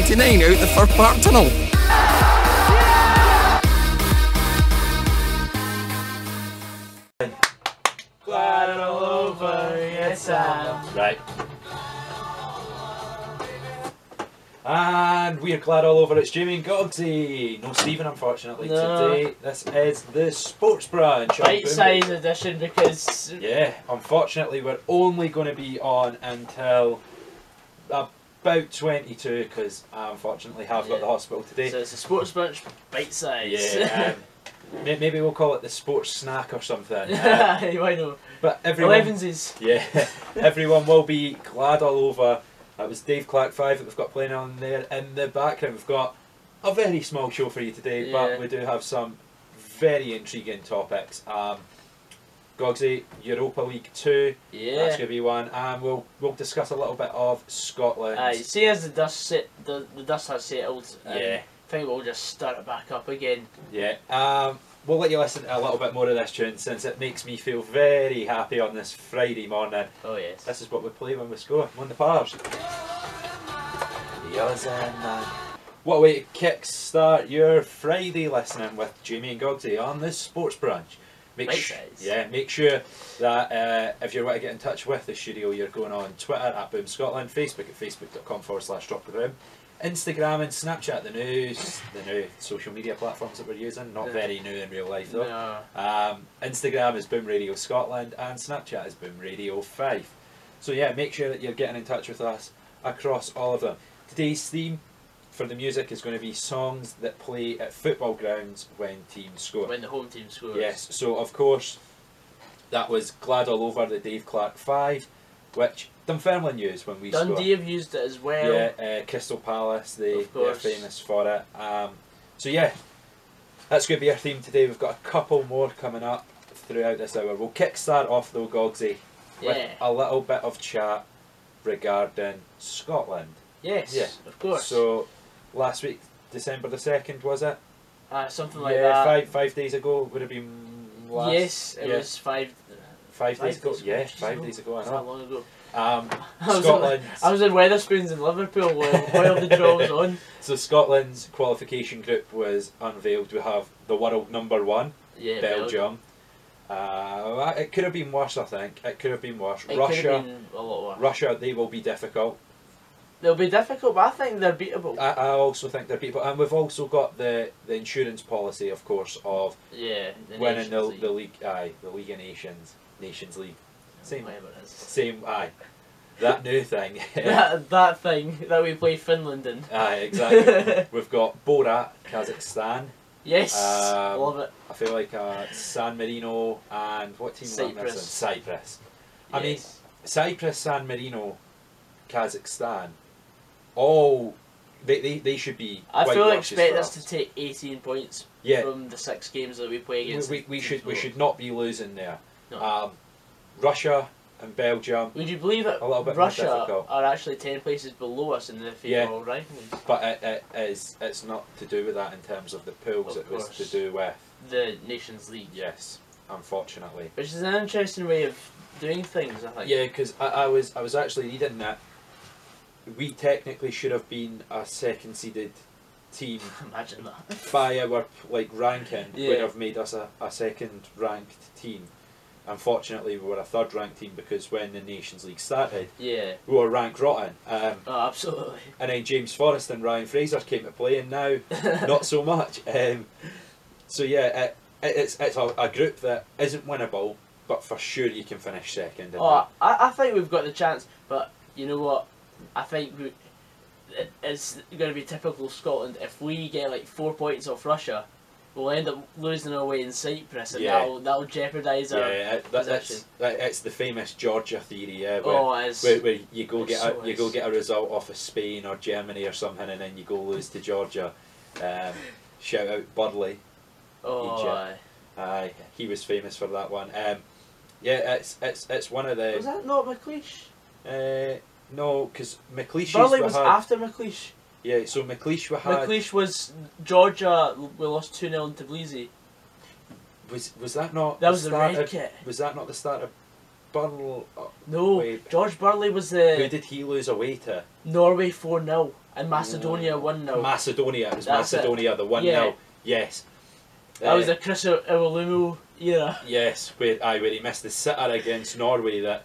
£1.99 out the first part tunnel. Glad all over, yes Right. And we're glad all over. It's Jamie and Goggsy. No Stephen, unfortunately, today. This is the Sports Branch. Bite-size edition because... Yeah, unfortunately we're only going to be on until about 22 because I unfortunately have got the hospital today. So it's a Sports Branch bite-size. Yeah, maybe we'll call it the Sports Snack or something. Why not? But everyone... 11s. Yeah, everyone will be glad all over. That was Dave Clark 5 that we've got playing on there in the background. We've got a very small show for you today, but we do have some very intriguing topics. Goggsy, Europa League 2, that's going to be one, and we'll discuss a little bit of Scotland. See as the dust has settled, I think we'll just start it back up again. Yeah, we'll let you listen to a little bit more of this tune since it makes me feel very happy on this Friday morning. Oh yes. This is what we play when we score. On the pars. What a way to kick-start your Friday listening with Jamie and Goggsy on the Sports Branch. Make sure that if you want to get in touch with the studio, you're going on Twitter at Boom Scotland, Facebook at facebook.com/DropTheRoom, Instagram and Snapchat, the new social media platforms that we're using. Not very new in real life though. No. Instagram is Boom Radio Scotland and Snapchat is Boom Radio 5. So yeah, make sure that you're getting in touch with us across all of them. Today's theme for the music is going to be songs that play at football grounds when teams score. When the home team scores. Yes, so of course that was Glad All Over, the Dave Clark 5, which Dunfermline used when we scored. Dundee have used it as well. Yeah, Crystal Palace, they're famous for it. So yeah, that's going to be our theme today. We've got a couple more coming up throughout this hour. We'll kickstart off though, Goggsy, with a little bit of chat regarding Scotland. Yes, of course. So last week, December the 2nd, was it? Something like that. Five days ago would have been last. Yes, it was 5 days ago. Yeah, 5 days ago. I know. That long ago. Scotland. I was in Wetherspoons in Liverpool while the draw was on. So Scotland's qualification group was unveiled. We have the world number 1, Belgium. It could have been worse, I think. It could have been worse. Russia. Could have been a lot worse. Russia, they will be difficult. They'll be difficult, but I think they're beatable. I also think they're beatable, and we've also got the insurance policy, of course, of winning the league. The League of Nations League. Same. That new thing. that thing that we play Finland in. Exactly. We've got Borat, Kazakhstan. Yes, love it. I feel like San Marino and what team? Cyprus. I mean, Cyprus, San Marino, Kazakhstan. They should be. I fully expect us to take 18 points from the 6 games that we play against. We should not be losing there. No. Russia and Belgium. Would you believe that Russia are actually 10 places below us in the FIFA rankings? But it's not to do with that in terms of the pools. It was to do with the Nations League. Yes, unfortunately. Which is an interesting way of doing things, I think. Yeah, because I was actually reading that we technically should have been a second seeded team. Imagine that. By our ranking would have made us a second ranked team. Unfortunately, we were a third ranked team because when the Nations League started, we were ranked rotten. Absolutely. And then James Forrest and Ryan Fraser came to play, and now not so much. So yeah, it's a group that isn't winnable, but for sure you can finish second. I think we've got the chance, but you know what? I think it's going to be typical Scotland. If we get like 4 points off Russia, we'll end up losing our way in Cyprus, and that'll jeopardise our position. It's the famous Georgia theory, where you go get a result off of Spain or Germany or something, and then you go lose to Georgia. Shout out Burley. Egypt. Aye, he was famous for that one. It's one of the. Was that not McLeish? No, because McLeish. Burley was after McLeish. Yeah, so McLeish McLeish was Georgia. We lost 2-0 to Tbilisi. Was that not? That was the red kit. Was that not the start of Burley? No, George Burley was Who the did he lose away to? Norway 4-0 and Macedonia 1-0. Macedonia. It was That's Macedonia, the 1-0. Yeah. Yes. That was the Chris Iwelumo era. Yes, where he missed the sitter against Norway that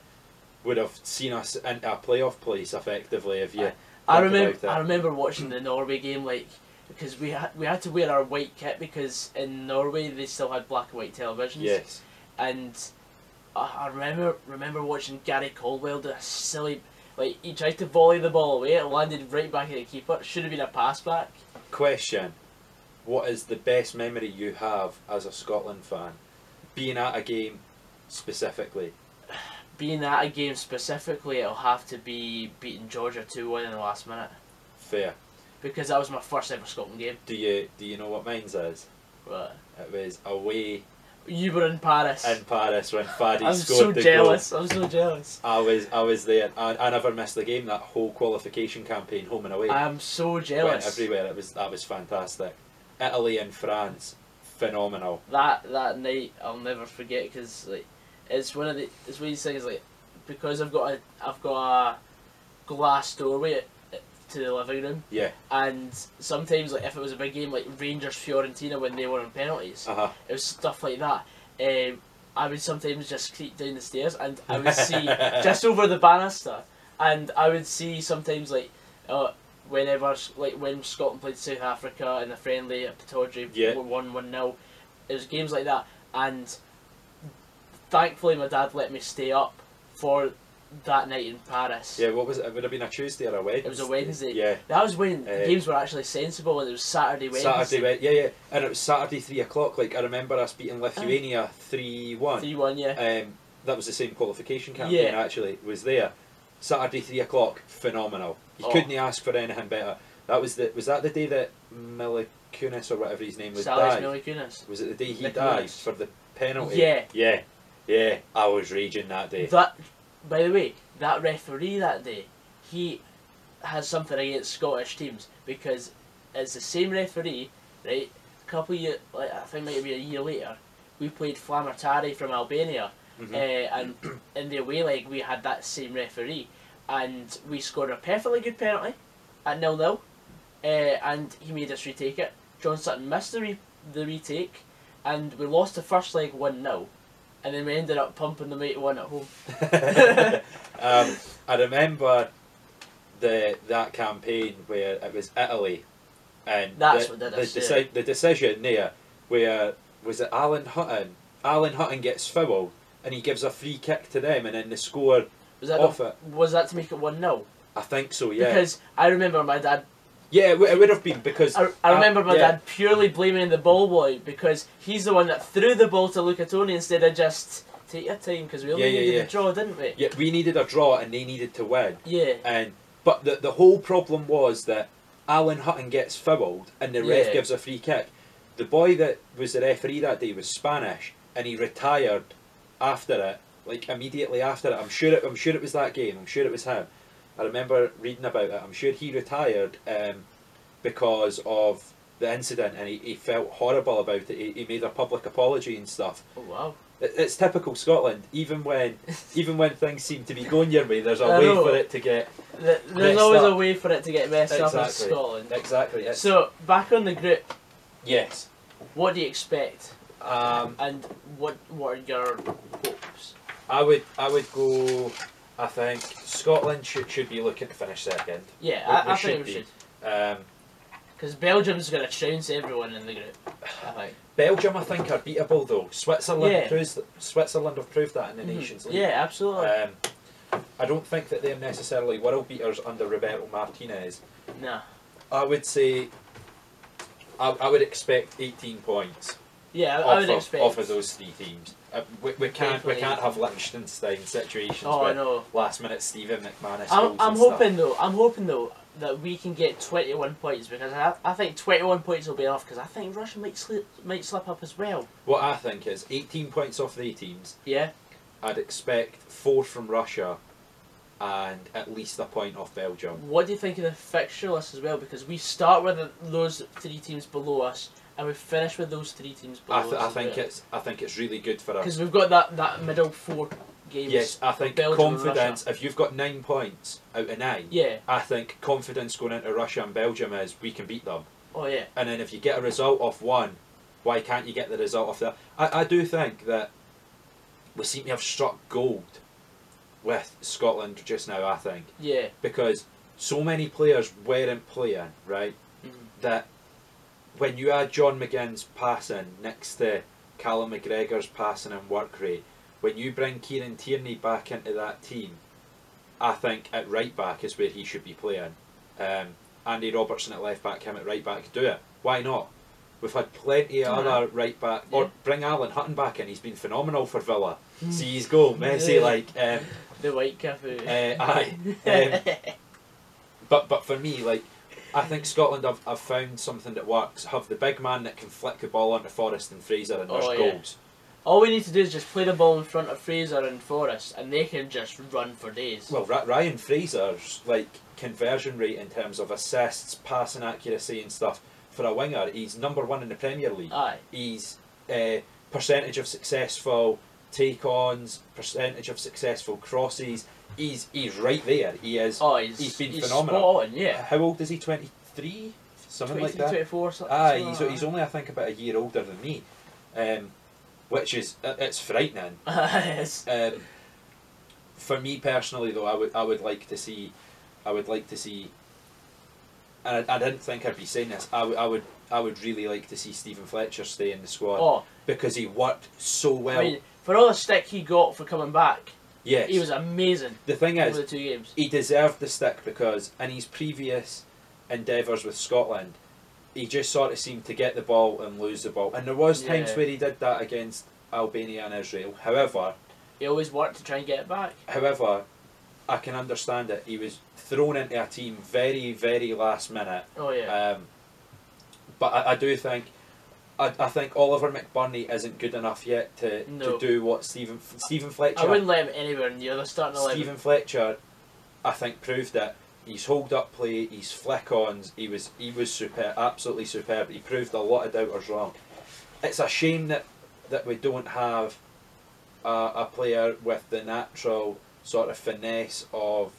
would have seen us into a playoff place effectively if you. I remember watching the Norway game because we had to wear our white kit because in Norway they still had black and white televisions. Yes. And I remember watching Gary Caldwell do a silly, he tried to volley the ball away, it landed right back at the keeper. It should have been a pass back. Question: what is the best memory you have as a Scotland fan, being at a game specifically? Being at a game specifically, it'll have to be beating Georgia 2-1 in the last minute. Fair. Because that was my first ever Scotland game. Do you know what mine's is? What? It was away. You were in Paris. In Paris when Faddy I'm scored so the jealous. goal. I'm so jealous. I was there. I never missed the game. That whole qualification campaign, home and away. I'm so jealous. Went everywhere. That was fantastic. Italy and France, phenomenal. That night I'll never forget because it's one of these things because I've got a glass doorway to the living room. Yeah. And sometimes if it was a big game like Rangers Fiorentina when they were on penalties, it was stuff like that. I would sometimes just creep down the stairs and I would see just over the banister, and I would see sometimes whenever when Scotland played South Africa in the friendly at Pittodrie, 1-0. It was games like that, and thankfully my dad let me stay up for that night in Paris. Yeah, what was it? It would have been a Tuesday or a Wednesday. It was a Wednesday. Yeah. That was when the games were actually sensible, and it was Saturday, Wednesday. Yeah, and it was Saturday 3 o'clock. I remember us beating Lithuania 3-1. 3-1, yeah. That was the same qualification campaign. Actually, was there. Saturday 3 o'clock, phenomenal. You couldn't ask for anything better. Was that the day that Milikunis or whatever his name was died? Milikunis. Was it the day he died for the penalty? Yeah. I was raging that day. By the way, that referee that day, he has something against Scottish teams because it's the same referee, right? A couple of years, I think maybe a year later, we played Flamertari from Albania, and in the away leg we had that same referee, and we scored a perfectly good penalty at 0-0, and he made us retake it. John Sutton missed the retake, and we lost the first leg 1-0. And then we ended up pumping them 8-1 at home. I remember that campaign where it was Italy, and the decision there where was it Alan Hutton? Alan Hutton gets fouled and he gives a free kick to them, and then they score off it. Was that to make it 1-0? I think so. Yeah. Because I remember my dad. Yeah, it would have been because I remember my dad purely blaming the ball boy because he's the one that threw the ball to Lucatoni instead of just take your time, because we only needed a draw, didn't we? Yeah, we needed a draw and they needed to win. Yeah. But the whole problem was that Alan Hutton gets fouled and the ref gives a free kick. The boy that was the referee that day was Spanish and he retired after it, immediately after it. I'm sure it was that game. I'm sure it was him. I remember reading about it. I'm sure he retired because of the incident, and he felt horrible about it. He made a public apology and stuff. Oh wow! It's typical Scotland. Even when things seem to be going your way, there's a way for it to get. There's always a way for it to get messed up in Scotland. Exactly. So back on the group. Yes. What do you expect? And what are your hopes? I would go. I think Scotland should be looking to finish second. Yeah, I think we should. Because Belgium's going to trounce everyone in the group, I think. Belgium, I think, are beatable though. Switzerland have proved that in the Nations League. Yeah, absolutely. I don't think that they're necessarily world beaters under Roberto Martinez. No. I would say I would expect 18 points. Yeah, I would expect off of those three teams. We can't have Liechtenstein situations with last minute Stephen McManus. I'm hoping though that we can get 21 points, because I think 21 points will be enough, because I think Russia might slip up as well. What I think is 18 points off the teams. Yeah. I'd expect 4 from Russia and at least a point off Belgium. What do you think of the fixture list as well? Because we start with those 3 teams below us, and we finish with those 3 teams below us. I think it's really good for us. Because we've got that middle 4 games. Yes, I think Belgium and confidence. Russia. If you've got 9 points out of 9, Yeah. I think confidence going into Russia and Belgium is we can beat them. Oh yeah. And then if you get a result off one, why can't you get the result off that? I do think that we seem to have struck gold with Scotland just now, I think. Yeah. Because so many players weren't playing, right? That when you add John McGinn's passing next to Callum McGregor's passing and work rate, when you bring Kieran Tierney back into that team, I think at right back is where he should be playing. Andy Robertson at left back, him at right back, do it. Why not? We've had plenty of other right back, or bring Alan Hutton back in. He's been phenomenal for Villa. See his goal, Messi, like the white cafe. Aye. But for me, like, I think Scotland have found something that works. Have the big man that can flick the ball onto Forrest and Fraser, and there's goals. All we need to do is just play the ball in front of Fraser and Forrest, and they can just run for days. Well, Ryan Fraser's like conversion rate in terms of assists, passing accuracy and stuff for a winger, he's #1 in the Premier League. Aye. He's percentage of successful take-ons, percentage of successful crosses. He's right there. He is. Oh, he's been phenomenal. Spot on, yeah. How old is he? 23, something like that. 24, something. Aye, he's only I think about a year older than me, which is it's frightening. Yes. For me personally, though, I would like to see, and I didn't think I'd be saying this. I would really like to see Stephen Fletcher stay in the squad because he worked so well. I mean, for all the stick he got for coming back, yes, he was amazing. The thing is, over the 2 games, he deserved the stick because in his previous endeavours with Scotland, he just sort of seemed to get the ball and lose the ball, and there was times where he did that against Albania and Israel. However, he always worked to try and get it back. However, I can understand it. He was thrown into a team very, very last minute. Oh yeah. But I do think, I think Oliver McBurney isn't good enough yet to do what Stephen Fletcher. I wouldn't let him anywhere near the starting 11. Stephen Fletcher, I think, proved it. His hold up play, his flick-ons, he was superb, absolutely superb. He proved a lot of doubters wrong. It's a shame that we don't have a player with the natural sort of finesse of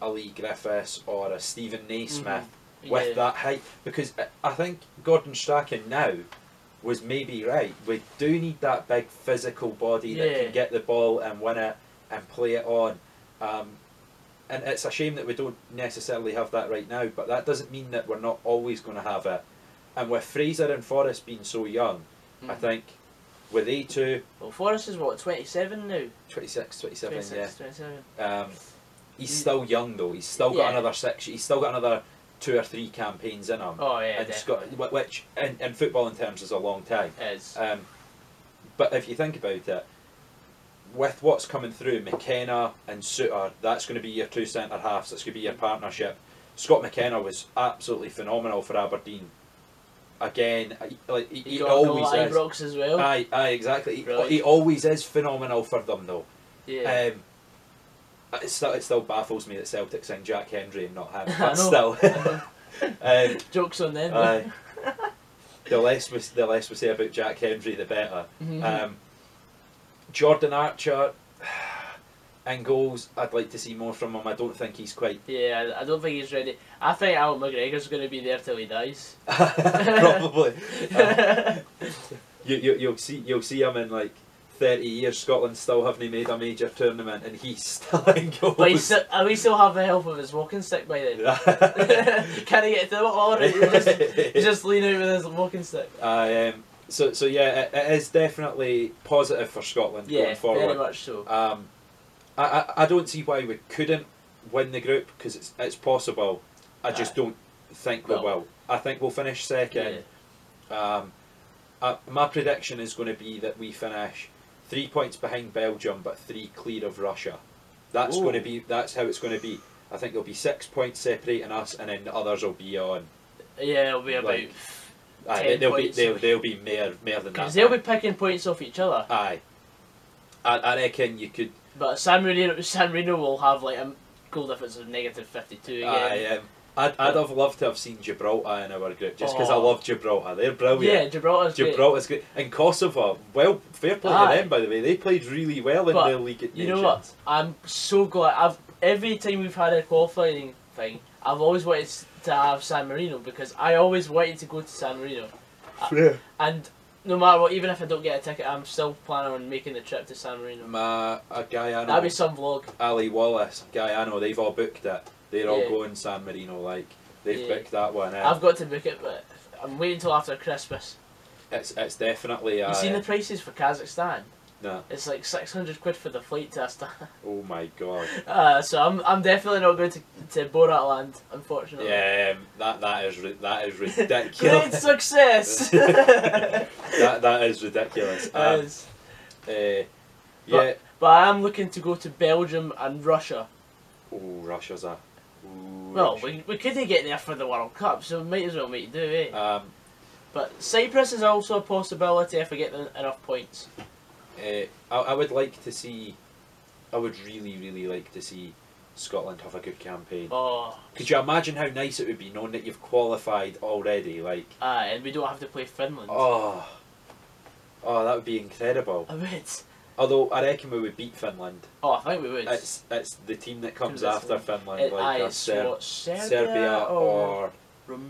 a Lee Griffiths or a Stephen Naismith with that height, because I think Gordon Strachan now was maybe right. We do need that big physical body that can get the ball and win it and play it on. And it's a shame that we don't necessarily have that right now, but that doesn't mean that we're not always going to have it. And with Fraser and Forrest being so young, I think with A2... Well, Forrest is what, 27 now? 26, 27, 26, yeah. 27. He's still young though. He's still got another 6. He's still got another 2 or 3 campaigns in him. Oh yeah, and which in footballing terms is a long time. It is. But if you think about it, with what's coming through, McKenna and Suter, that's going to be your 2 centre halves. That's going to be your partnership. Scott McKenna was absolutely phenomenal for Aberdeen. Again, like he always is. Ibrox as well. Aye, exactly. He always is phenomenal for them though. Yeah. It still baffles me that Celtic signed Jack Hendry and not him. But still. Jokes on them. Aye. The less we say about Jack Hendry, the better. Jordan Archer, in goals, I'd like to see more from him. I don't think he's quite. Yeah, I don't think he's ready. I think Alan McGregor's going to be there till he dies. Probably. You'll see him in like 30 years. Scotland still haven't made a major tournament, and he's still in goals. But we still have the help of his walking stick by then. Can he get through it? All right, you just lean out with his walking stick. So yeah, it is definitely positive for Scotland going forward. Yeah, very much so. I don't see why we couldn't win the group, because it's possible. I just don't think we will. I think we'll finish second. Yeah. My prediction is going to be that we finish 3 points behind Belgium, but 3 clear of Russia. That's going to be. That's how it's going to be. I think there'll be 6 points separating us, and then the others will be on. Yeah, it'll be about. They'll be more than that. Because they'll be picking points off each other. Aye. I reckon you could. But San Marino will have like a goal difference of -52 again. I'd have loved to have seen Gibraltar in our group just because I love Gibraltar. They're brilliant. Yeah, Gibraltar's great. And Kosovo, well, fair play to them, by the way. They played really well in the League of Nations. You know what? I'm so glad. Every time we've had a qualifying thing, I've always wanted to have San Marino because I always wanted to go to San Marino. Yeah. And no matter what, even if I don't get a ticket, I'm still planning on making the trip to San Marino. A guy I know, that'd be some vlog. Ali Wallace, a guy I know, they've all booked it. They're all going San Marino, like they've booked that one. I've got to book it, but I'm waiting until after Christmas. It's definitely. You seen the prices for Kazakhstan? No. It's like 600 quid for the flight to Astana. Oh my god. So I'm definitely not going to Boratland, unfortunately. Yeah, that is ridiculous. Great success. that is ridiculous. Yeah. But I am looking to go to Belgium and Russia. Oh, Russia's a. Well, we couldn't get there for the World Cup, so we might as well make do, eh? But Cyprus is also a possibility if we get enough points. I would like to see. I would really like to see Scotland have a good campaign. Oh. Could you imagine how nice it would be knowing that you've qualified already? Like. And we don't have to play Finland. Oh, that would be incredible. I bet. Although I reckon we would beat Finland. Oh, I think we would. It's the team that comes after Finland, Serbia or Romania.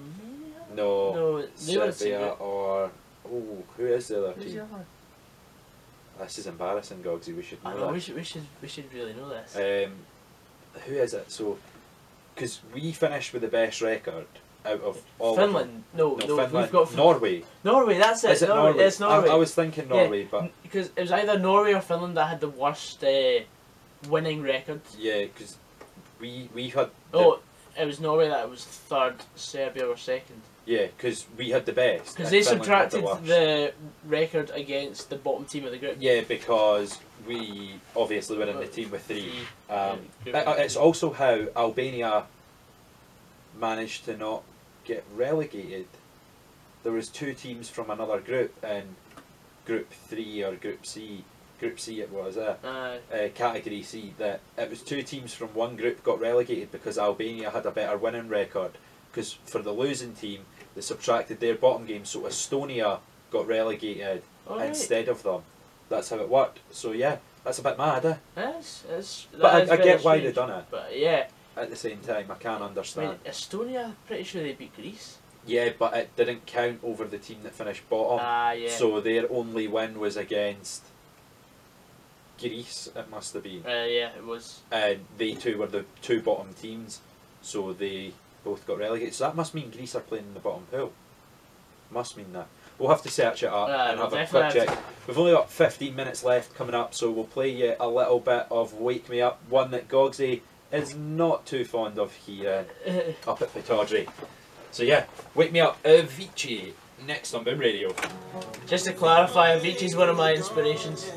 No, Serbia or who is the other team? This is embarrassing, Goggsy. We should know that. We should really know this. Who is it? So, because we finished with the best record out of all Finland. of them. No, Finland. we've got Norway. Norway, that's it. Is it Norway? It's Norway. I was thinking Norway, but because it was either Norway or Finland that had the worst winning record. Yeah, because we had. It was Norway that was third. Serbia were second. Yeah, because we had the best. Because they subtracted the record against the bottom team of the group. Yeah, because we obviously were in the team with 3. It's also how Albania managed to not get relegated. There was 2 teams from another group in Group 3 or Group C. Group C it was, Category C. That it was 2 teams from one group got relegated because Albania had a better winning record. Because for the losing team, they subtracted their bottom game, so Estonia got relegated instead of them. That's how it worked. So yeah, that's a bit mad, eh? But I get why they've done it. But yeah. At the same time, I can't understand. Wait, Estonia, I'm pretty sure they beat Greece. Yeah, but it didn't count over the team that finished bottom. Yeah. So their only win was against Greece, it must have been. Yeah, it was. And they 2 were the 2 bottom teams, so they both got relegated. So that must mean Greece are playing in the bottom pool. Must mean that. We'll have to search it up and have a quick check. We've only got 15 minutes left coming up, so we'll play you a little bit of Wake Me Up, one that Goggsy is not too fond of hearing up at Pataudry. So yeah, Wake Me Up, Avicii, next on BIM Radio. Just to clarify, Avicii's one of my inspirations.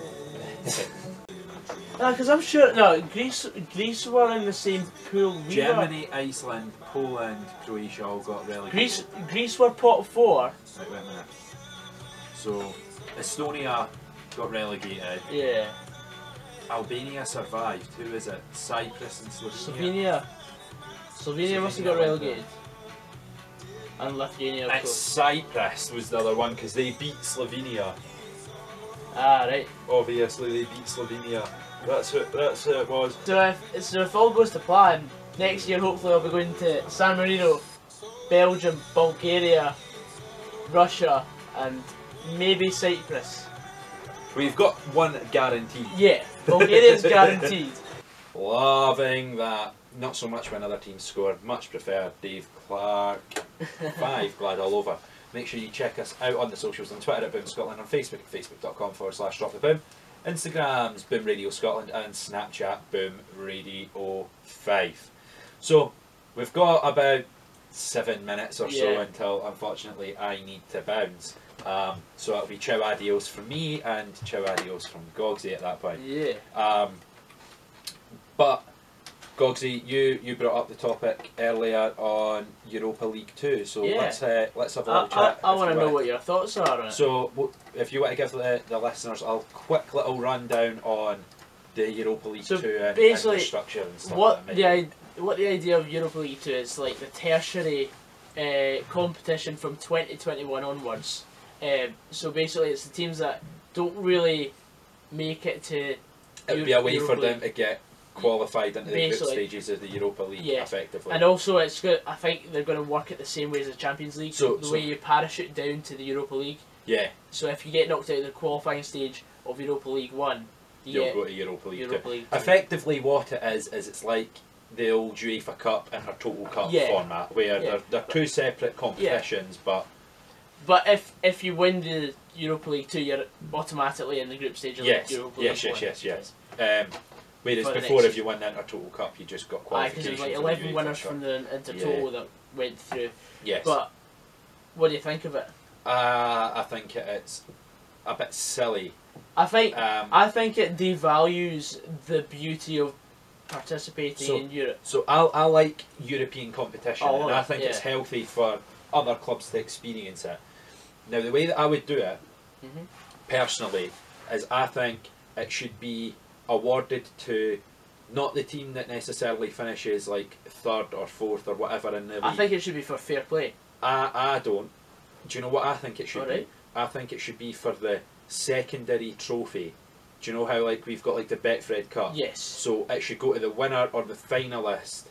Because I'm sure, Greece were in the same pool we Germany, Iceland, Poland, Croatia all got relegated. Greece were pot 4. Right, wait a minute. So, Estonia got relegated. Yeah. Albania survived. Who is it? Cyprus and Slovenia. Slovenia must have got relegated. And Lithuania, of course. Cyprus was the other one because they beat Slovenia. Right. Obviously, they beat Slovenia. That's who it was. So if all goes to plan, next year hopefully I'll be going to San Marino, Belgium, Bulgaria, Russia, and maybe Cyprus. We've got one guaranteed. Yeah, Bulgaria's guaranteed. Loving that. Not so much when other teams scored. Much prefer Dave Clark. 5 glad all over. Make sure you check us out on the socials on Twitter at Boom Scotland, on Facebook at facebook.com/DropTheBoom. Instagram's Boom Radio Scotland and Snapchat Boom Radio 5. So we've got about 7 minutes or so until unfortunately I need to bounce. So it'll be ciao adios from me and ciao adios from Goggsy at that point. Yeah. But Goggsy, you brought up the topic earlier on Europa League 2, so let's have a little chat. I want to know what your thoughts are on it. So, if you want to give the listeners a quick little rundown on the Europa League 2 and the structure and stuff. what the idea of Europa League 2 is, like the tertiary competition from 2021 onwards. So basically, it's the teams that don't really make it to. It'd be a way for them to get qualified into the group stages of the Europa League, effectively. And also, it's good. I think they're going to work it the same way as the Champions League. So the way you parachute down to the Europa League. Yeah. So if you get knocked out of the qualifying stage of Europa League 1, you'll go to Europa League 2. Effectively, what it is it's like the old UEFA Cup and a Total Cup format, where they're two separate competitions, but if you win the Europa League 2, you're automatically in the group stage of Europa League 1. Yes. Whereas before, if you win the Total Cup, you just got qualification. Because there was like 11 winners from the Intertotal that went through. Yes. But what do you think of it? I think it's a bit silly. I think it devalues the beauty of participating in Europe. So I like European competition, and I think it's healthy for other clubs to experience it. Now, the way that I would do it, personally, is I think it should be awarded to not the team that necessarily finishes like 3rd or 4th or whatever in the league. I think it should be for fair play. I don't. Do you know what I think it should be? I think it should be for the secondary trophy. Do you know how like we've got like the Betfred Cup? Yes. So it should go to the winner or the finalist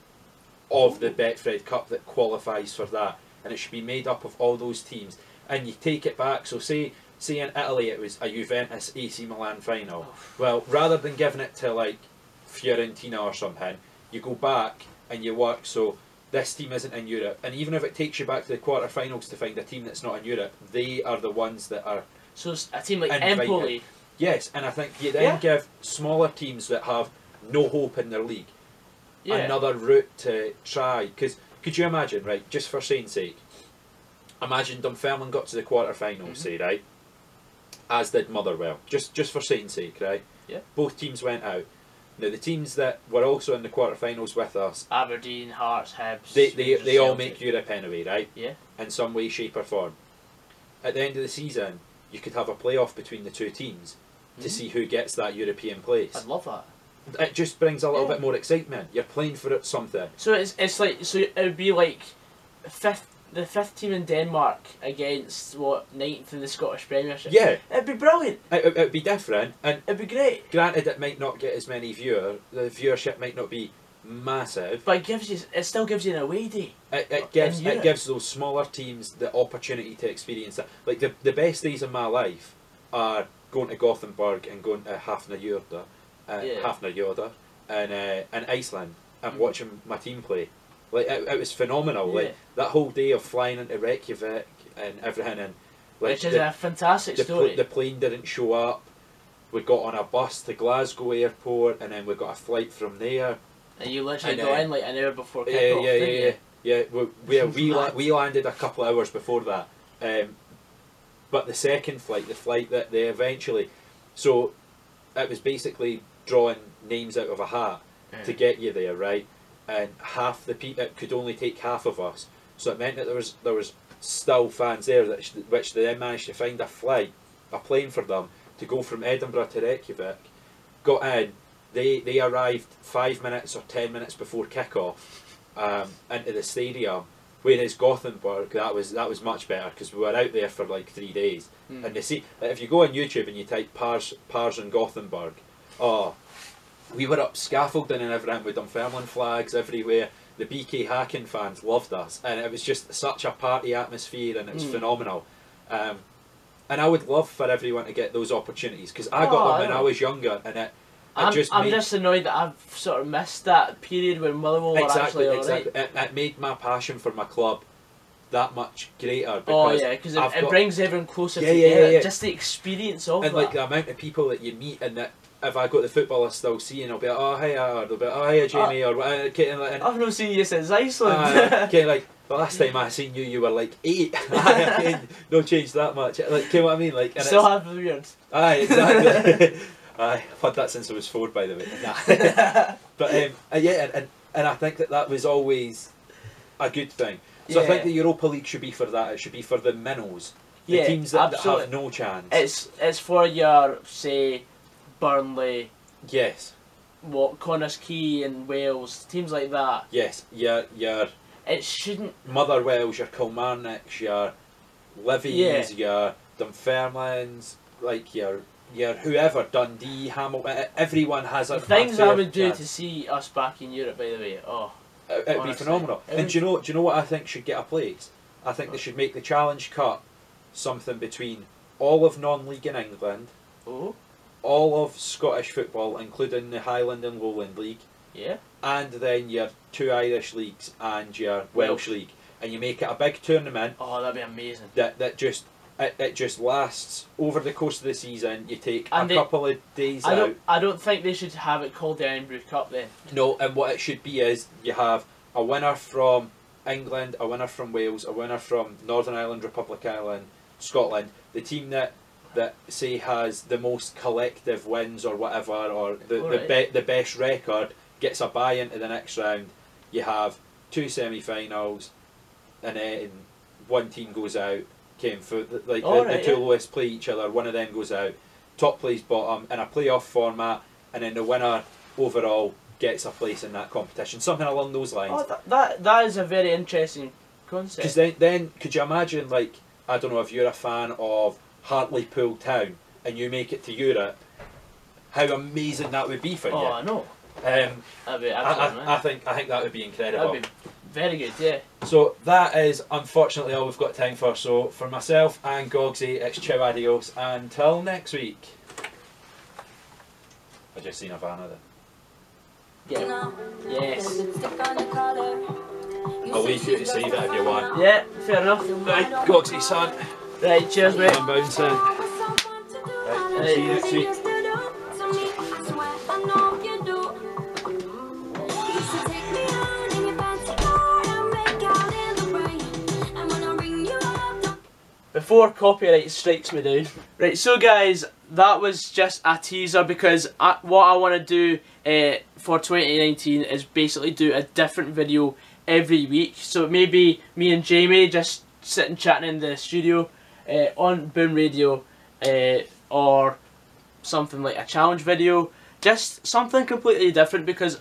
of the Betfred Cup that qualifies for that, and it should be made up of all those teams. And you take it back. So say in Italy it was a Juventus AC Milan final. Well, rather than giving it to like Fiorentina or something, you go back and you work. So this team isn't in Europe, and even if it takes you back to the quarterfinals to find a team that's not in Europe, they are the ones that are. So it's a team like Empoli. Yes, and I think you then give smaller teams that have no hope in their league another route to try. Because could you imagine, right? Just for saying sake, imagine Dunfermline got to the quarterfinals, say, right? As did Motherwell. Just for saying sake, right? Yeah. Both teams went out. Now the teams that were also in the quarterfinals with us, Aberdeen, Hearts, Hibs, they all make Europe anyway, right? Yeah. In some way, shape or form. At the end of the season, you could have a playoff between the two teams to see who gets that European place. I'd love that. It just brings a little bit more excitement. You're playing for something. So it's like it would be like the fifth team in Denmark against 9th in the Scottish Premiership. Yeah, it'd be brilliant. It'd be different, and it'd be great. Granted, it might not get as many viewers. The viewership might not be massive, but it still gives you an away day. It gives those smaller teams the opportunity to experience that. Like the best days of my life are going to Gothenburg and going to Hafnarfjordur in Iceland and watching my team play. Like it was phenomenal. Like that whole day of flying into Reykjavik and everything, and like which is a fantastic story. The plane didn't show up. We got on a bus to Glasgow airport, and then we got a flight from there. And you literally got in like an hour before kick-off. We landed a couple of hours before that. But the second flight, the flight that they eventually, so it was basically drawing names out of a hat to get you there, right? And half the people, it could only take half of us, so it meant that there was still fans there, which they then managed to find a plane for them to go from Edinburgh to Reykjavik. Got in, they arrived 5 minutes or 10 minutes before kick-off into the stadium. Whereas Gothenburg, that was much better because we were out there for like 3 days. And they see, if you go on YouTube and you type Pars in Gothenburg, we were up scaffolding and everything with Dunfermline flags everywhere. The BK Hacken fans loved us, and it was just such a party atmosphere, and it was phenomenal. And I would love for everyone to get those opportunities because I got them when I was younger, and I'm just annoyed that I've sort of missed that period when Motherwell were actually alright. It made my passion for my club that much greater. Because it brings everyone closer together. Just the experience of and like the amount of people that you meet, and that if I go to the football I still see, and I'll be like, oh hiya, or they'll be like, oh hiya Jamie, or I've not seen you since Iceland. Like the last time I seen you were like 8. No change that much. Like, you know what I mean? Like, and still have the beard. Aye, exactly. I've had that since I was 4, by the way. Nah. But and I think that was always a good thing. So I think the Europa League should be for that. It should be for the minnows, the teams that have no chance. It's for your, say, Burnley. Yes. what Connah's Quay in Wales, teams like that. Yes, your It shouldn't. Motherwells, your Kilmarnocks, your Livies, your Dunfermlines, like your whoever, Dundee, Hamilton, everyone has a The things I would do chance. to see us back in Europe, by the way. Oh, It'd be phenomenal. And do you know what I think should get a place? I think they should make the Challenge Cup something between all of non-league in England, all of Scottish football, including the Highland and Lowland League, and then your 2 Irish leagues and your Welsh League, and you make it a big tournament. Oh, that'd be amazing. That just lasts over the course of the season. You take a couple of days out. I don't think they should have it called the Ironbrew Cup then. No, and what it should be is you have a winner from England, a winner from Wales, a winner from Northern Ireland, Republic Island, Scotland. The team that say has the most collective wins or whatever, or the best record, gets a bye into the next round. You have 2 semi-finals, and then one team goes out. The 2 lowest play each other. One of them goes out. Top plays bottom in a playoff format, and then the winner overall gets a place in that competition. Something along those lines. Oh, that is a very interesting concept. Because then could you imagine, like, I don't know if you're a fan of Hartlepool Town and you make it to Europe, how amazing that would be for you. Oh, I know. That'd be absolutely I think that would be incredible. That'd be very good, yeah. So that is unfortunately all we've got time for. So for myself and Goggsy, it's ciao adios until next week. I just seen a banner there. Yeah. Yes. I'll leave you to save it if you want. Yeah, fair enough. Right, Goggsy-san. Right, cheers mate. I'm bouncing. Right, see you next week. Before copyright strikes me down. Right, so guys, that was just a teaser because what I want to do for 2019 is basically do a different video every week. So maybe me and Jamie just sitting chatting in the studio on Boom Radio, or something like a challenge video. Just something completely different, because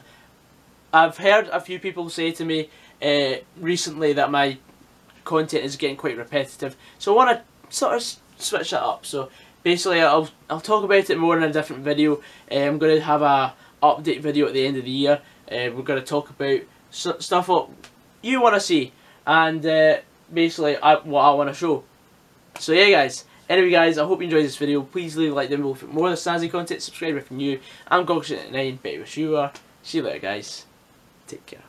I've heard a few people say to me recently that my content is getting quite repetitive, so I want to sort of switch that up. So basically I'll talk about it more in a different video. I'm going to have a update video at the end of the year. We're going to talk about stuff what you want to see, and basically what I want to show. So yeah guys, anyway guys, I hope you enjoyed this video. Please leave a like down below for more of the snazzy content, subscribe if you're new. I'm goggsysaan, bet you wish you are. See you later guys, take care.